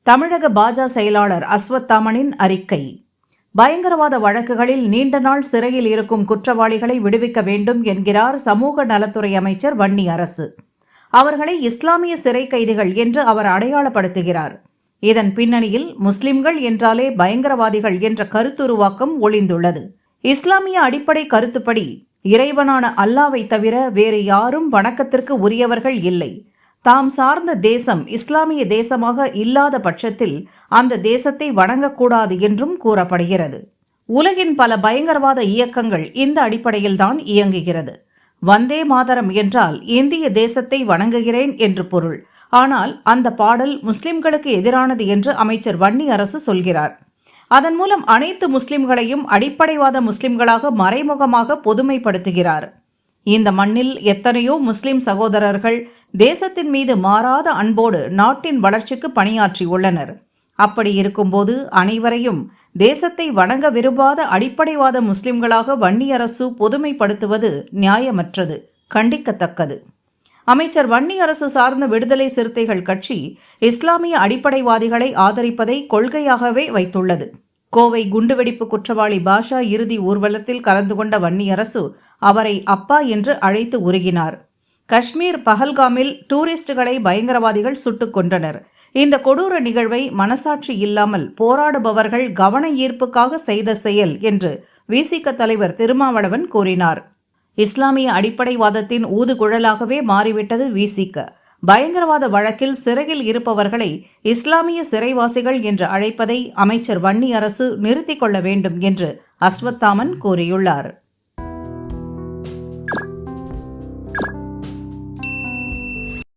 தமிழக பாஜ செயலாளர் அஸ்வத்தாமனின் அறிக்கை. பயங்கரவாத வழக்குகளில் நீண்ட நாள் சிறையில் இருக்கும் குற்றவாளிகளை விடுவிக்க வேண்டும் என்கிறார் சமூக நலத்துறை அமைச்சர் வன்னியரசு. அவர்களை இஸ்லாமிய சிறை கைதிகள் என்று அவர் அடையாளப்படுத்துகிறார். இதன் பின்னணியில் முஸ்லிம்கள் என்றாலே பயங்கரவாதிகள் என்ற கருத்துருவாக்கம் ஒளிந்துள்ளது. இஸ்லாமிய அடிப்படை கருத்துப்படி இறைவனான அல்லாவை தவிர வேறு யாரும் வணக்கத்திற்கு உரியவர்கள் இல்லை. தாம் சார்ந்த தேசம் இஸ்லாமிய தேசமாக இல்லாத பட்சத்தில் அந்த தேசத்தை வணங்கக்கூடாது என்றும் கூறப்படுகிறது. உலகின் பல பயங்கரவாத இயக்கங்கள் இந்த அடிப்படையில்தான் இயங்குகிறது. வந்தே மாதரம் என்றால் இந்திய தேசத்தை வணங்குகிறேன் என்று பொருள். ஆனால் அந்த பாடல் முஸ்லிம்களுக்கு எதிரானது என்று அமைச்சர் வன்னியரசு சொல்கிறார். அதன் மூலம் அனைத்து முஸ்லிம்களையும் அடிப்படைவாத முஸ்லிம்களாக மறைமுகமாக பொதுமைப்படுத்துகிறார். இந்த மண்ணில் எத்தனையோ முஸ்லிம் சகோதரர்கள் தேசத்தின் மீது மாறாத அன்போடு நாட்டின் வளர்ச்சிக்கு பணியாற்றியுள்ளனர். அப்படி இருக்கும்போது அனைவரையும் தேசத்தை வணங்க விரும்பாத அடிப்படைவாத முஸ்லிம்களாக வன்னியரசு பொதுமைப்படுத்துவது நியாயமற்றது, கண்டிக்கத்தக்கது. அமைச்சர் வன்னியரசு சார்ந்த விடுதலை சிறுத்தைகள் கட்சி இஸ்லாமிய அடிப்படைவாதிகளை ஆதரிப்பதை கொள்கையாகவே வைத்துள்ளது. கோவை குண்டுவெடிப்பு குற்றவாளி பாஷா இறுதி ஊர்வலத்தில் கலந்து கொண்ட வன்னியரசு அவரை அப்பா என்று அழைத்து உருகினார். காஷ்மீர் பஹல்காமில் டூரிஸ்டுகளை பயங்கரவாதிகள் சுட்டுக் கொன்றனர். இந்த கொடூர நிகழ்வை மனசாட்சி இல்லாமல் போராடுபவர்கள் கவன ஈர்ப்புக்காக செய்த செயல் என்று விசிக தலைவர் திருமாவளவன் கூறினார். இஸ்லாமிய அடிப்படைவாதத்தின் ஊதுகுழலாகவே மாறிவிட்டது விசிக. பயங்கரவாத வழக்கில் சிறையில் இருப்பவர்களை இஸ்லாமிய சிறைவாசிகள் என்று அழைப்பதை அமைச்சர் வன்னியரசு நிறுத்திக் கொள்ள வேண்டும் என்று அஸ்வத்தாமன் கூறியுள்ளார்.